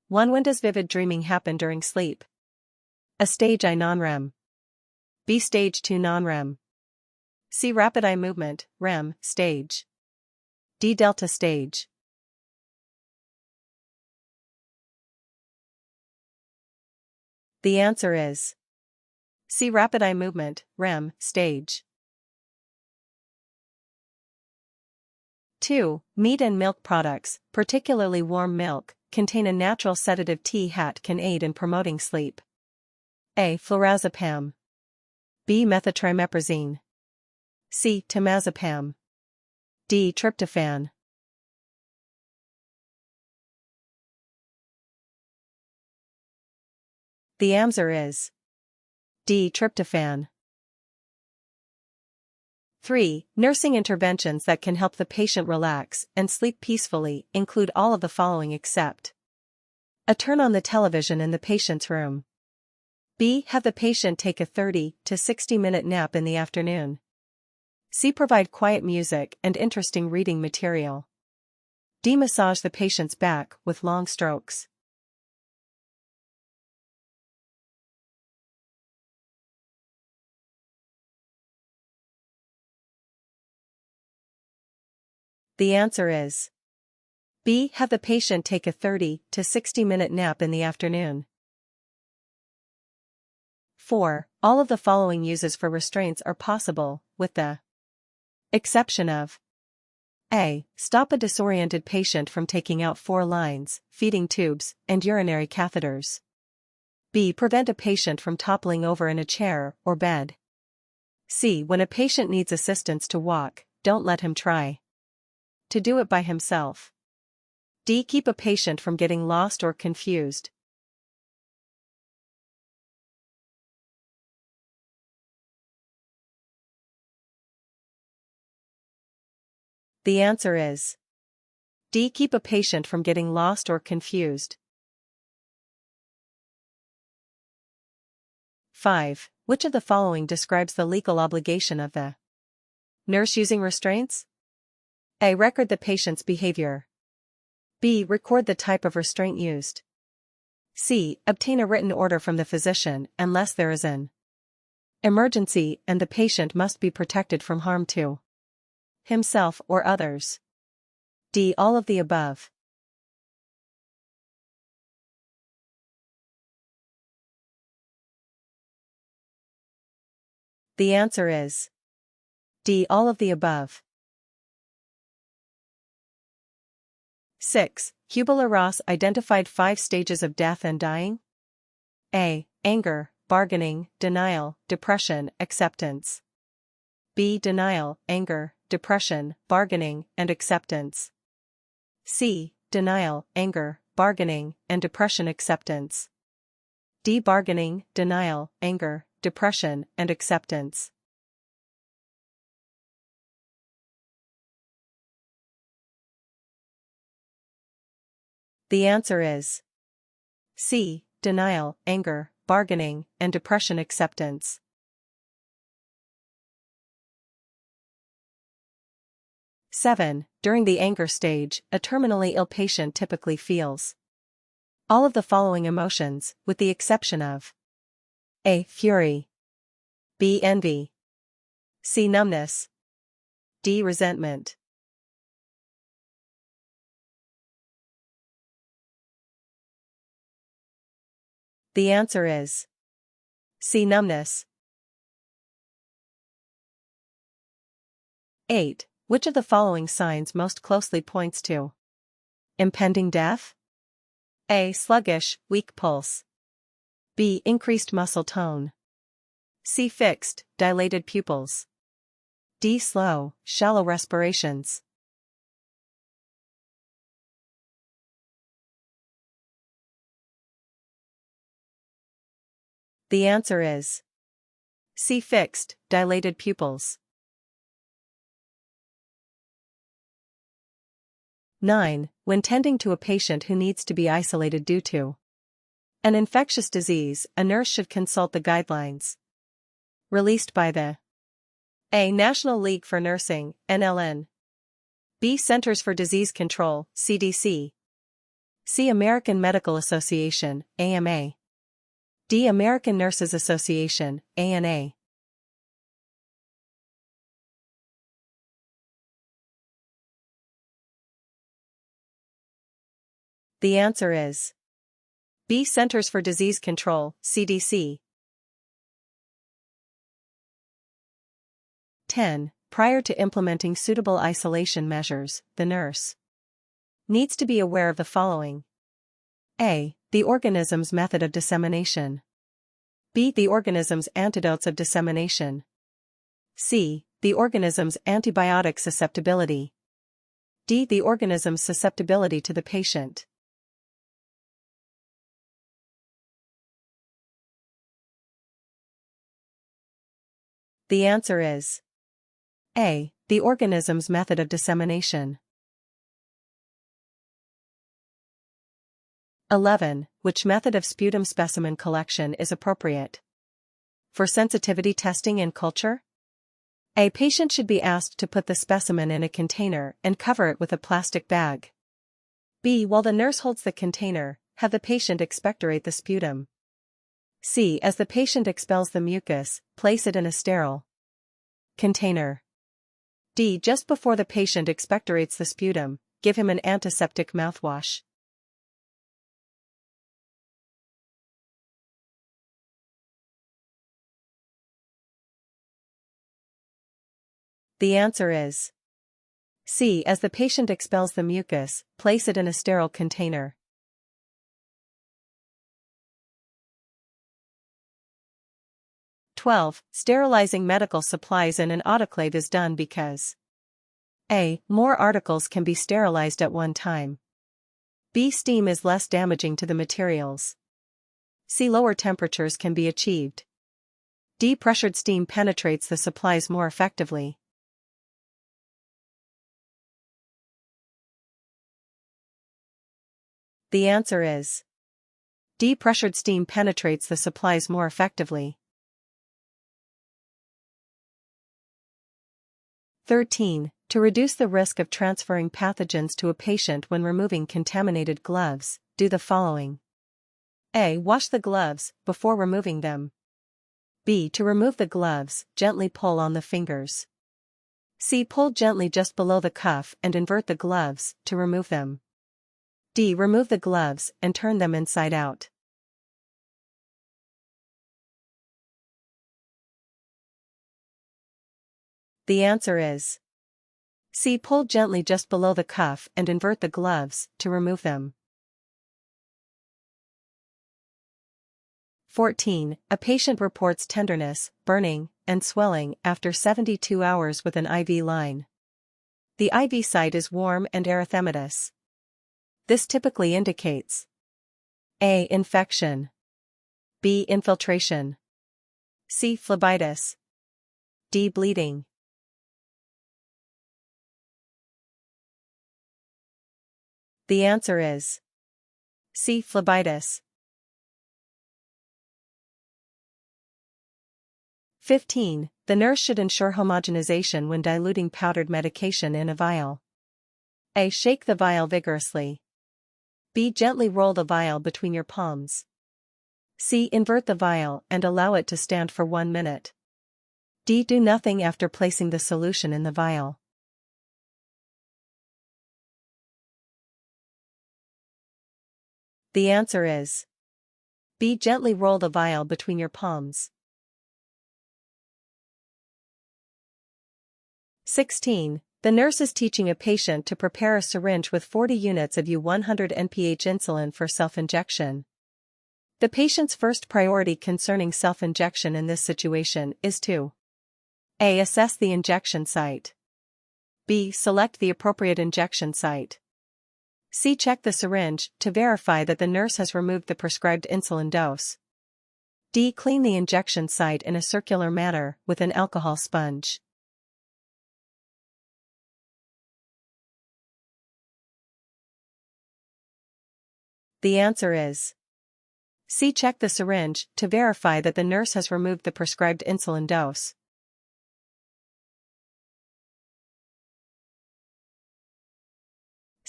1. When does vivid dreaming happen during sleep? A. Stage I non-REM. B. Stage 2 non-REM. C. Rapid eye movement, REM, stage. D. Delta stage. The answer is C. Rapid eye movement, REM, stage. 2. Meat and milk products, particularly warm milk, contain a natural sedative T hat can aid in promoting sleep. A. Flurazepam. B. Methotrexate. C. Temazepam. D. Tryptophan. The answer is D. Tryptophan. 3. Nursing interventions that can help the patient relax and sleep peacefully include all of the following except A. Turn on the television in the patient's room. B. Have the patient take a 30 to 60-minute nap in the afternoon. C. Provide quiet music and interesting reading material. D. Massage the patient's back with long strokes. The answer is B. Have the patient take a 30 to 60-minute nap in the afternoon. 4. All of the following uses for restraints are possible, with the exception of A. Stop a disoriented patient from taking out 4 lines, feeding tubes, and urinary catheters. B. Prevent a patient from toppling over in a chair or bed. C. When a patient needs assistance to walk, don't let him try to do it by himself. D. Keep a patient from getting lost or confused. The answer is D. Keep a patient from getting lost or confused. 5. Which of the following describes the legal obligation of the nurse using restraints? A. Record the patient's behavior. B. Record the type of restraint used. C. Obtain a written order from the physician unless there is an emergency and the patient must be protected from harm to himself or others. D. All of the above. The answer is D. All of the above. 6. Kubler-Ross identified 5 stages of death and dying. A. Anger, bargaining, denial, depression, acceptance. B. Denial, anger, depression, bargaining, and acceptance. C. Denial, anger, bargaining, and depression, acceptance. D. Bargaining, denial, anger, depression, and acceptance. The answer is C. Denial, anger, bargaining, and depression, acceptance. 7. During the anger stage, a terminally ill patient typically feels all of the following emotions, with the exception of A. Fury. B. Envy. C. Numbness. D. Resentment. The answer is C. Numbness. 8. Which of the following signs most closely points to impending death? A. Sluggish, weak pulse. B. Increased muscle tone. C. Fixed, dilated pupils. D. Slow, shallow respirations. The answer is C. Fixed, dilated pupils. 9. When tending to a patient who needs to be isolated due to an infectious disease, a nurse should consult the guidelines released by the A. National League for Nursing, NLN. B. Centers for Disease Control, CDC. C. American Medical Association, AMA. D. American Nurses Association, ANA. The answer is B. Centers for Disease Control, CDC. 10. Prior to implementing suitable isolation measures, the nurse needs to be aware of the following. A. The organism's method of dissemination. B. The organism's antidotes of dissemination. C. The organism's antibiotic susceptibility. D. The organism's susceptibility to the patient. The answer is A. The organism's method of dissemination. 11. Which method of sputum specimen collection is appropriate for sensitivity testing in culture? A. Patient should be asked to put the specimen in a container and cover it with a plastic bag. B. While the nurse holds the container, have the patient expectorate the sputum. C. As the patient expels the mucus, place it in a sterile container. D. Just before the patient expectorates the sputum, give him an antiseptic mouthwash. The answer is C. As the patient expels the mucus, place it in a sterile container. 12. Sterilizing medical supplies in an autoclave is done because A. More articles can be sterilized at one time. B. Steam is less damaging to the materials. C. Lower temperatures can be achieved. D. Pressured steam penetrates the supplies more effectively. The answer is D. Pressured steam penetrates the supplies more effectively. 13. To reduce the risk of transferring pathogens to a patient when removing contaminated gloves, do the following. A. Wash the gloves before removing them. B. To remove the gloves, gently pull on the fingers. C. Pull gently just below the cuff and invert the gloves to remove them. D. Remove the gloves and turn them inside out. The answer is C. Pull gently just below the cuff and invert the gloves to remove them. 14. A patient reports tenderness, burning, and swelling after 72 hours with an IV line. The IV site is warm and erythematous. This typically indicates A. Infection. B. Infiltration. C. Phlebitis. D. Bleeding. The answer is C. Phlebitis. 15. The nurse should ensure homogenization when diluting powdered medication in a vial. A. Shake the vial vigorously. B. Gently roll the vial between your palms. C. Invert the vial and allow it to stand for 1 minute. D. Do nothing after placing the solution in the vial. The answer is B. Gently roll the vial between your palms. 16. The nurse is teaching a patient to prepare a syringe with 40 units of U100 NPH insulin for self-injection. The patient's first priority concerning self-injection in this situation is to A. Assess the injection site. B. Select the appropriate injection site. C. Check the syringe to verify that the nurse has removed the prescribed insulin dose. D. Clean the injection site in a circular manner with an alcohol sponge. The answer is C. Check the syringe to verify that the nurse has removed the prescribed insulin dose.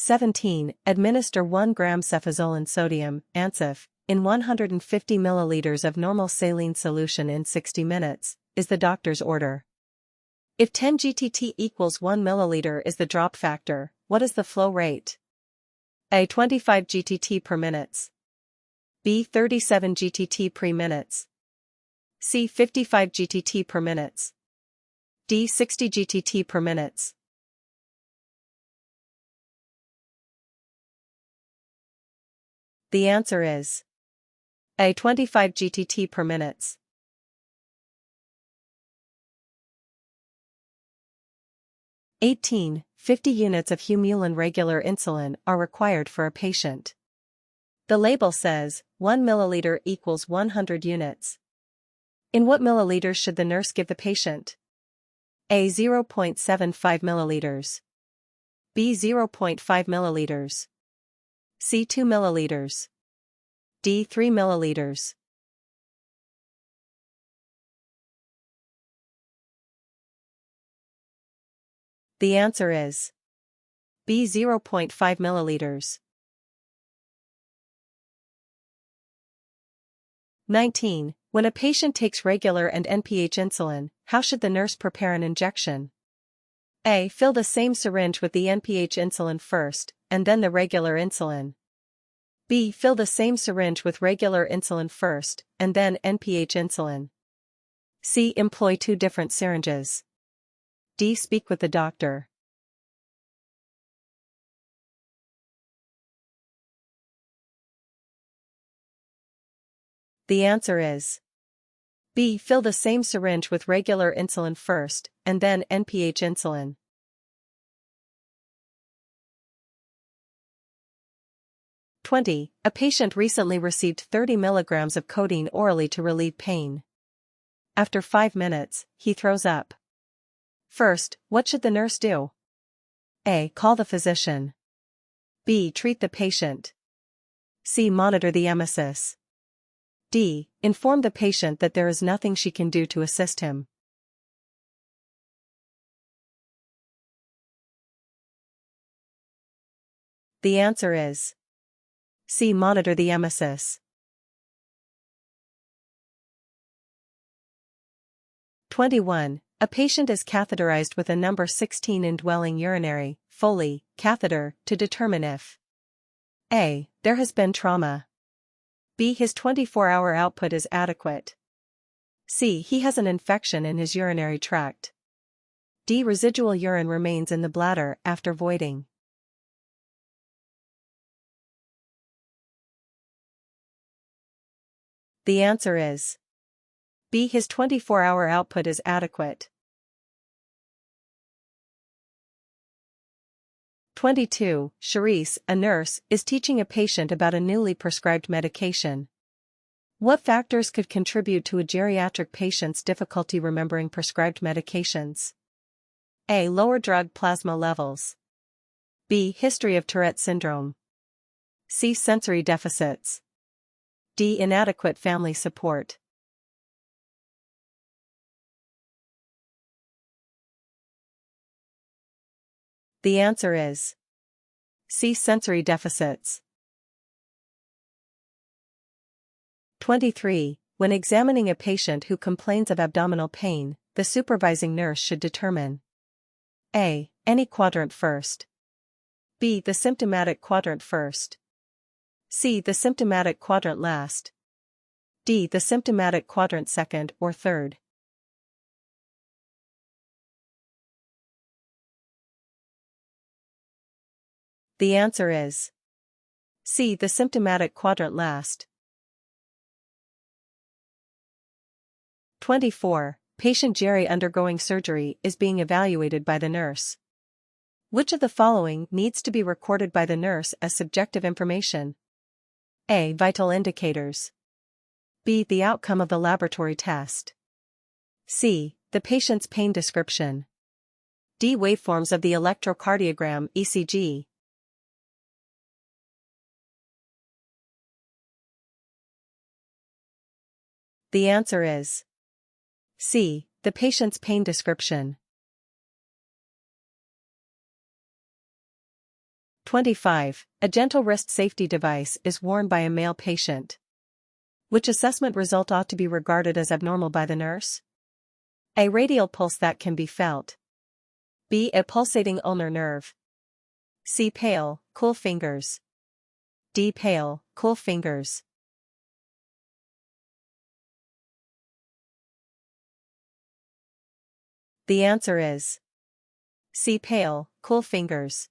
17. Administer 1 gram cefazolin sodium, ANSIF, in 150 milliliters of normal saline solution in 60 minutes, is the doctor's order. If 10 GTT equals 1 milliliter is the drop factor, what is the flow rate? A. 25 GTT per minute. B. 37 GTT per minute. C. 55 GTT per minute. D. 60 GTT per minute. The answer is A. 25 GTT per minute. (18) 50 units of Humulin regular insulin are required for a patient. The label says 1 milliliter equals 100 units. In what milliliters should the nurse give the patient? A. 0.75 milliliters. B. 0.5 milliliters. C. 2 milliliters. D. 3 milliliters. The answer is B. 0.5 milliliters. 19. When a patient takes regular and NPH insulin, how should the nurse prepare an injection? A. Fill the same syringe with the NPH insulin first, and then the regular insulin. B. Fill the same syringe with regular insulin first, and then NPH insulin. C. Employ 2 different syringes. D. Speak with the doctor. The answer is B. Fill the same syringe with regular insulin first, and then NPH insulin. 20. A patient recently received 30 milligrams of codeine orally to relieve pain. After 5 minutes, he throws up. First, what should the nurse do? A. Call the physician. B. Treat the patient. C. Monitor the emesis. D. Inform the patient that there is nothing she can do to assist him. The answer is C. Monitor the emesis. 21. A patient is catheterized with a number 16 indwelling urinary, Foley, catheter, to determine if A. There has been trauma. B. His 24-hour output is adequate. C. He has an infection in his urinary tract. D. Residual urine remains in the bladder after voiding. The answer is B. His 24-hour output is adequate. 22. Charisse, a nurse, is teaching a patient about a newly prescribed medication. What factors could contribute to a geriatric patient's difficulty remembering prescribed medications? A. Lower drug plasma levels. B. History of Tourette syndrome. C. Sensory deficits. D. Inadequate family support. The answer is C. Sensory deficits. 23. When examining a patient who complains of abdominal pain, the supervising nurse should determine A. Any quadrant first. B. The symptomatic quadrant first. C. The symptomatic quadrant last. D. The symptomatic quadrant second or third. The answer is C. The symptomatic quadrant last. 24. Patient Jerry undergoing surgery is being evaluated by the nurse. Which of the following needs to be recorded by the nurse as subjective information? A. Vital indicators. B. The outcome of the laboratory test. C. The patient's pain description. D. Waveforms of the electrocardiogram (ECG). The answer is C. The patient's pain description. 25. A gentle wrist safety device is worn by a male patient. Which assessment result ought to be regarded as abnormal by the nurse? A. Radial pulse that can be felt. B. A pulsating ulnar nerve. C. Pale, cool fingers. D. Pale, cool fingers. The answer is C. Pale, cool fingers.